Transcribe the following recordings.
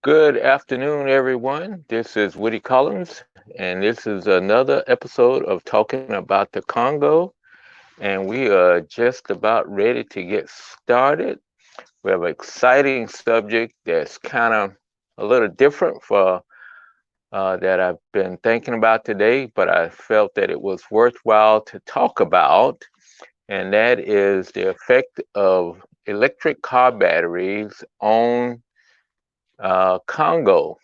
Good afternoon, everyone. This is Woody Collins, and this is another episode of Talking About the Congo. And we are just about ready to get started. We have an exciting subject that's kind of a little different for that I've been thinking about today, but I felt that it was worthwhile to talk about, and that is the effect of electric car batteries on Congo.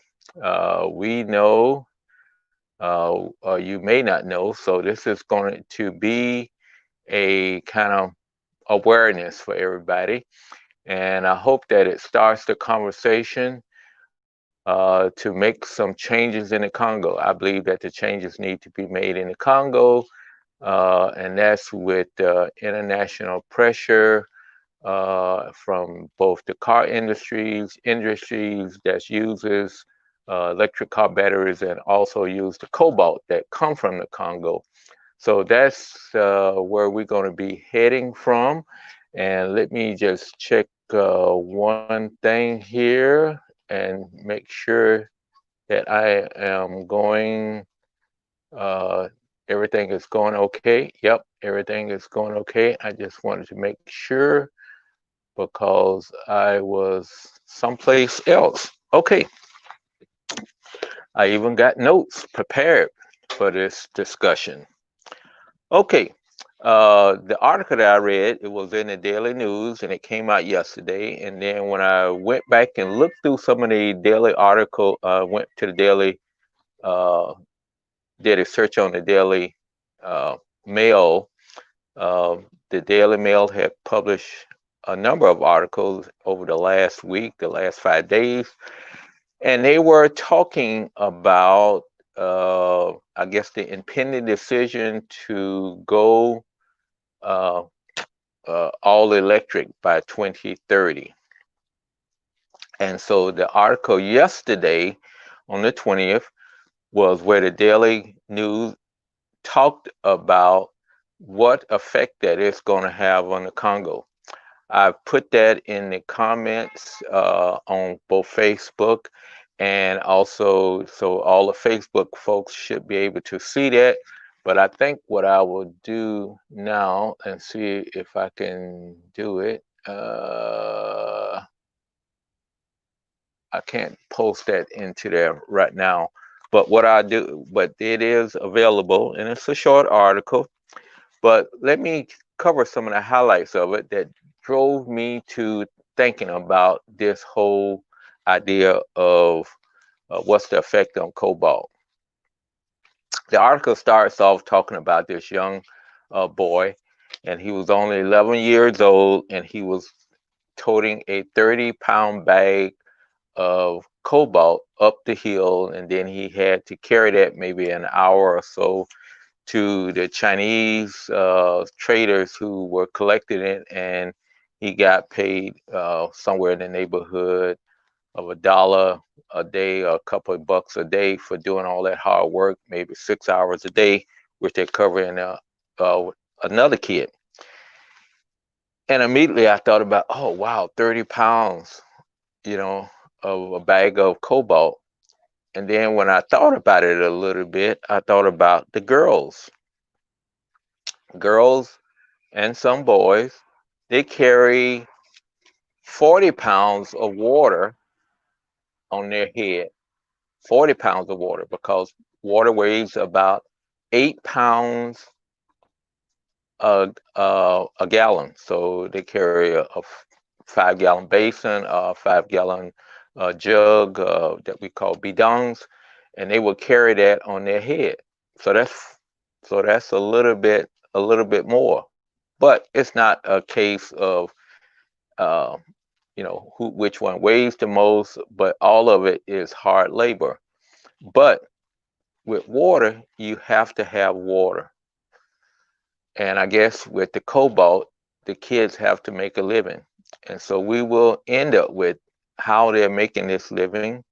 We know, or you may not know, so this is going to be a kind of awareness for everybody. And I hope that it starts the conversation to make some changes in the Congo. I believe that the changes need to be made in the Congo, and that's with international pressure from both the car industries that uses electric car batteries and also use the cobalt that come from the Congo. So that's where we're going to be heading from. And let me just check one thing here and make sure that I am going, uh, everything is going okay. Yep, everything is going okay. I just wanted to make sure because I was someplace else. Okay, I even got notes prepared for this discussion. Okay, the article that I read, it was in the Daily News and it came out yesterday. And then when I went back and looked through some of the daily article, went to the daily, uh, did a search on the Daily uh, Mail. Uh, the Daily Mail had published a number of articles over the last week, the last 5 days, and they were talking about, I guess, the impending decision to go uh, all electric by 2030. And so the article yesterday on the 20th was where the Daily News talked about what effect that is going to have on the Congo. I put that in the comments on both Facebook and also, so all the Facebook folks should be able to see that. But I think what I will do now and see if I can do it. I can't post that into there right now. But what I do, but it is available and it's a short article. But let me cover some of the highlights of it that drove me to thinking about this whole idea of what's the effect on cobalt. The article starts off talking about this young boy, and he was only 11 years old, and he was toting a 30-pound bag of cobalt up the hill, and then he had to carry that maybe an hour or so to the Chinese traders who were collecting it, and he got paid somewhere in the neighborhood of $1 a day or a couple of bucks a day for doing all that hard work, maybe 6 hours a day, which they're covering uh, another kid. And immediately I thought about, oh wow, 30 pounds, you know, of a bag of cobalt. And then when I thought about it a little bit, I thought about the girls and some boys, they carry 40 pounds of water on their head, 40 pounds of water, because water weighs about 8 pounds a gallon. So they carry a 5 gallon basin, a 5 gallon jug that we call bidons, and they will carry that on their head. So that's a little bit more, but it's not a case of uh, which one weighs the most, but all of it is hard labor. But with water, you have to have water. And I guess with the cobalt, the kids have to make a living. And so we will end up with how they're making this living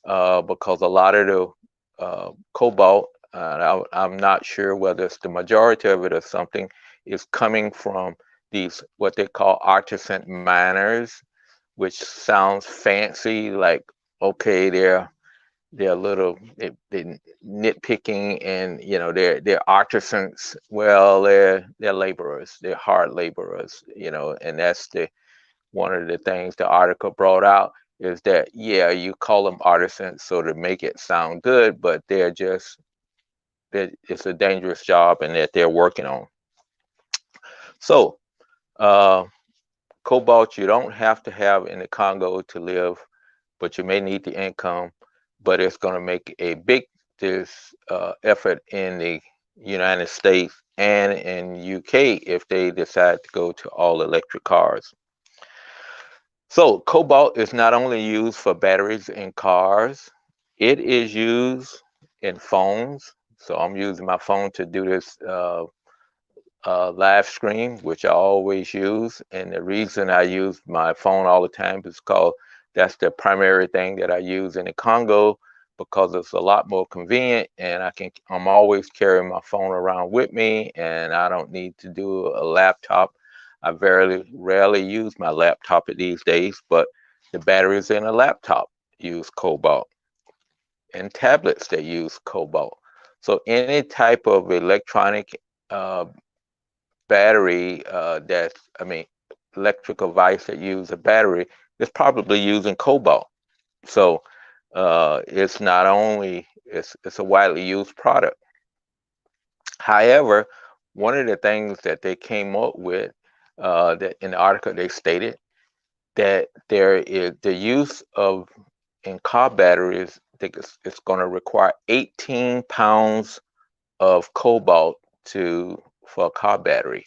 because a lot of the cobalt, I'm not sure whether it's the majority of it or something, is coming from these what they call artisan miners, which sounds fancy, like okay, they're a little they nitpicking, and they're artisans. Well, they're laborers. They're hard laborers. And that's the one of the things the article brought out, is that, yeah, you call them artisans so to make it sound good, but it's a dangerous job and that they're working on. So, uh, cobalt you don't have to have in the Congo to live, but you may need the income. But it's going to make a big effort in the United States and in UK if they decide to go to all electric cars. So cobalt is not only used for batteries in cars, it is used in phones. So I'm using my phone to do this live stream, which I always use. And the reason I use my phone all the time is because that's the primary thing that I use in the Congo, because it's a lot more convenient, and I'm always carrying my phone around with me, and I don't need to do a laptop. I very rarely use my laptop these days, but the batteries in a laptop use cobalt, and tablets that use cobalt. So any type of electronic uh, battery electrical device that use a battery is probably using cobalt. So it's not only it's a widely used product. However, one of the things that they came up with, that in the article they stated that there is the use of in car batteries. I think it's going to require 18 pounds of cobalt for a car battery.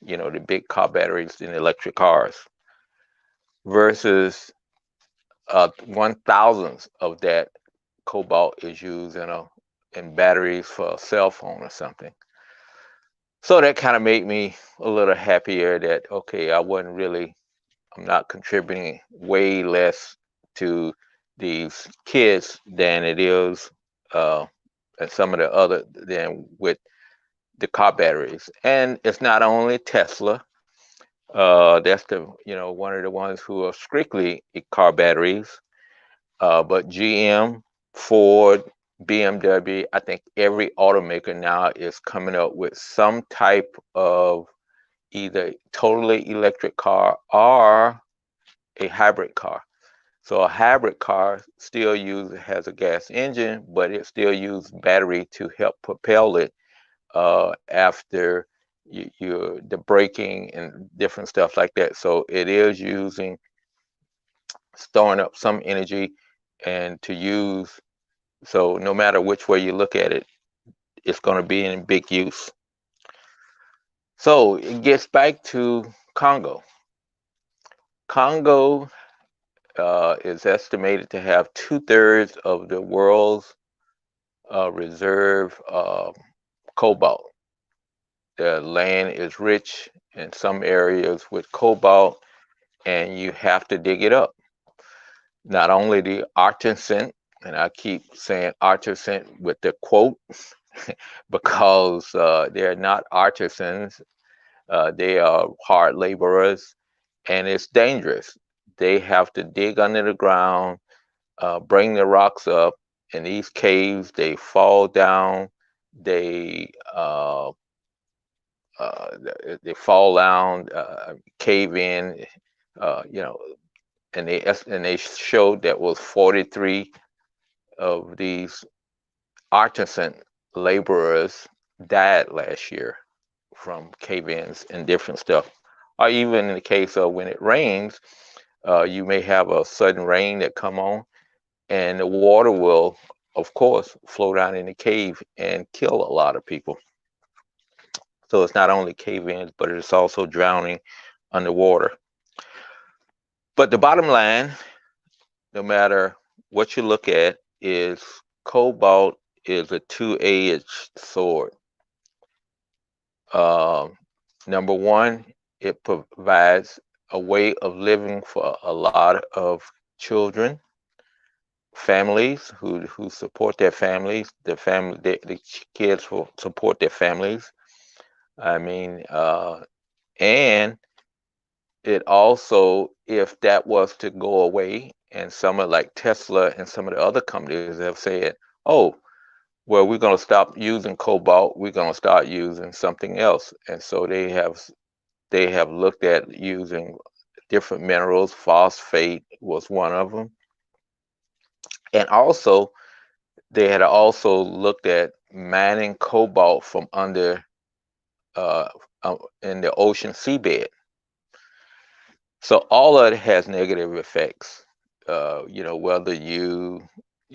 The big car batteries in electric cars, versus 1,000th of that cobalt is used in batteries for a cell phone or something. So that kind of made me a little happier that, okay, I'm not contributing way less to these kids than it is and some of the other than with the car batteries. And it's not only Tesla. That's one of the ones who are strictly car batteries. But GM, Ford, BMW, I think every automaker now is coming up with some type of either totally electric car or a hybrid car. So a hybrid car still has a gas engine, but it still uses battery to help propel it after the braking and different stuff like that. So it is storing up some energy and to use. So no matter which way you look at it, it's going to be in big use. So it gets back to Congo. Congo is estimated to have 2/3 of the world's reserve cobalt. The land is rich in some areas with cobalt, and you have to dig it up. Not only the artisan, and I keep saying artisan with the quote, because they're not artisans, they are hard laborers, and it's dangerous. They have to dig under the ground, bring the rocks up. In these caves, they fall down, they uh, uh, they fall down, cave in, you know, and they showed that was 43 of these artisan laborers died last year from cave-ins and different stuff. Or even in the case of when it rains, you may have a sudden rain that come on, and the water will, of course, flow down in the cave and kill a lot of people. So it's not only cave-ins, but it's also drowning underwater. But the bottom line, no matter what you look at, is cobalt is a two-edged sword. Uh, Number one, it provides a way of living for a lot of children, families who support their families. The kids will support their families. I mean, and it also, if that was to go away, and some of like Tesla and some of the other companies have said, oh, well, we're going to stop using cobalt. We're going to start using something else. And so they have looked at using different minerals. Phosphate was one of them. And also, they had also looked at mining cobalt from under uh, in the ocean seabed. So all of it has negative effects. Whether you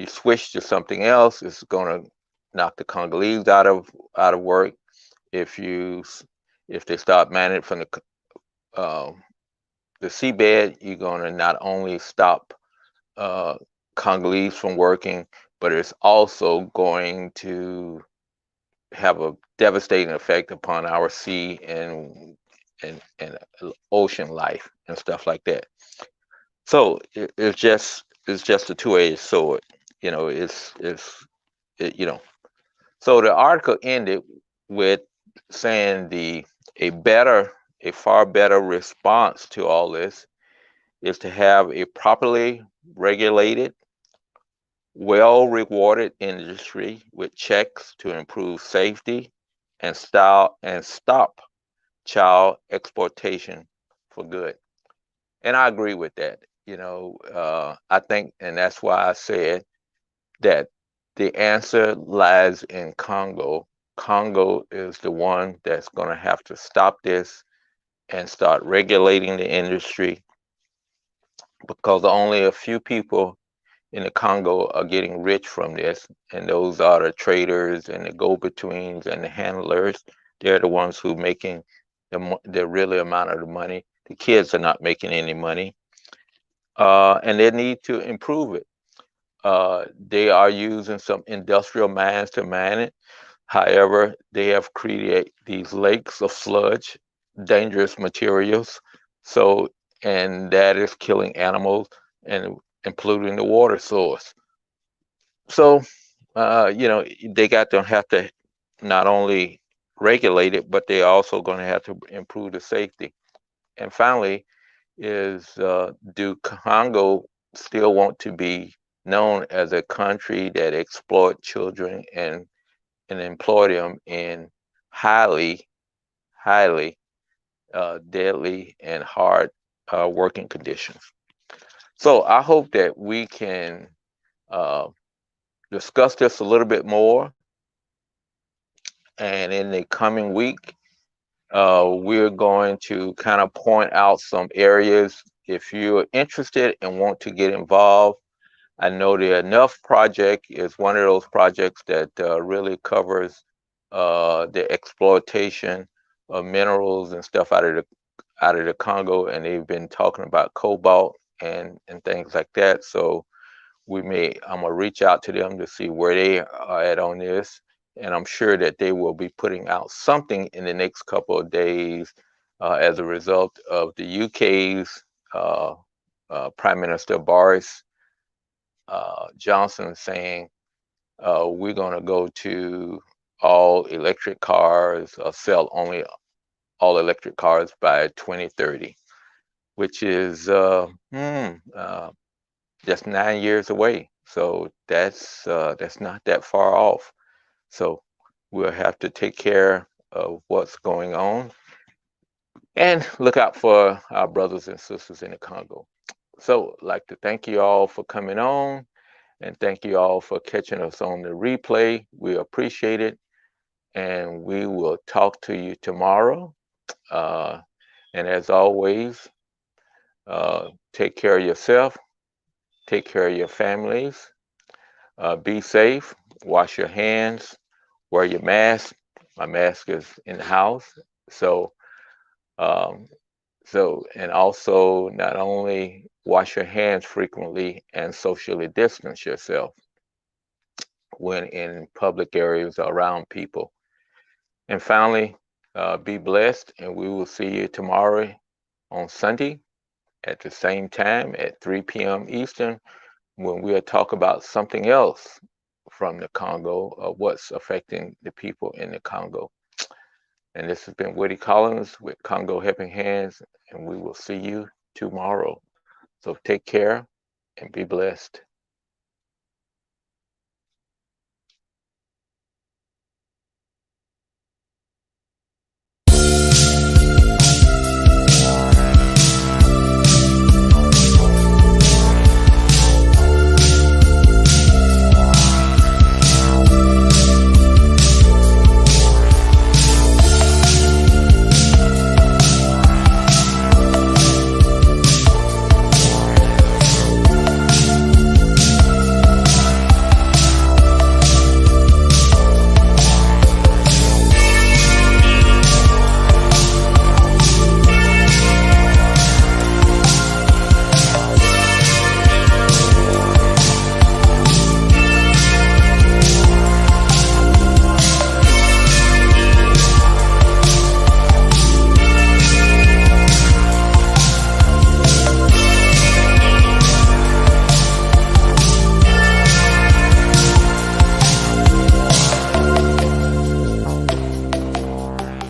switch to something else, it's going to knock the Congolese out of work. If you if they start mining it from uh, the seabed, you're going to not only stop uh, Congolese from working, but it's also going to have a devastating effect upon our sea and ocean life and stuff like that. So it's just a two-edged sword. You know, it, you know. So the article ended with saying a far better response to all this is to have a properly regulated, well rewarded industry with checks to improve safety and stop child exploitation for good. And I agree with that. I think, and that's why I said that the answer lies in Congo. Congo is the one that's going to have to stop this and start regulating the industry, because only a few people in the Congo are getting rich from this, and those are the traders and the go-betweens and the handlers. They're the ones who making the really amount of the money. The kids are not making any money, and they need to improve it. They are using some industrial mines to mine it. However, they have created these lakes of sludge, dangerous materials. So, and that is killing animals and polluting the water source. So, they got to have to not only regulate it, but they're also going to have to improve the safety. And finally, do Congo still want to be known as a country that exploit children and employ them in highly, highly deadly and hard working conditions? So I hope that we can uh, discuss this a little bit more. And in the coming week, we're going to kind of point out some areas. If you're interested and want to get involved, I know the Enough Project is one of those projects that really covers the exploitation of minerals and stuff out of the Congo, and they've been talking about cobalt and things like that. So I'm gonna reach out to them to see where they are at on this, and I'm sure that they will be putting out something in the next couple of days as a result of the UK's Prime Minister Boris Johnson saying we're going to go to all electric cars, sell only all electric cars by 2030, which is just 9 years away. So that's not that far off. So we'll have to take care of what's going on and look out for our brothers and sisters in the Congo. So I'd like to thank you all for coming on, and thank you all for catching us on the replay. We appreciate it, and we will talk to you tomorrow. Uh, and as always, take care of yourself, take care of your families, be safe, wash your hands, wear your mask. My mask is in the house. So, um, and also not only wash your hands frequently and socially distance yourself when in public areas around people. And finally, be blessed, and we will see you tomorrow on Sunday at the same time at 3 p.m. Eastern, when we'll talk about something else from the Congo, what's affecting the people in the Congo. And this has been Woody Collins with Congo Helping Hands, and we will see you tomorrow. So take care and be blessed.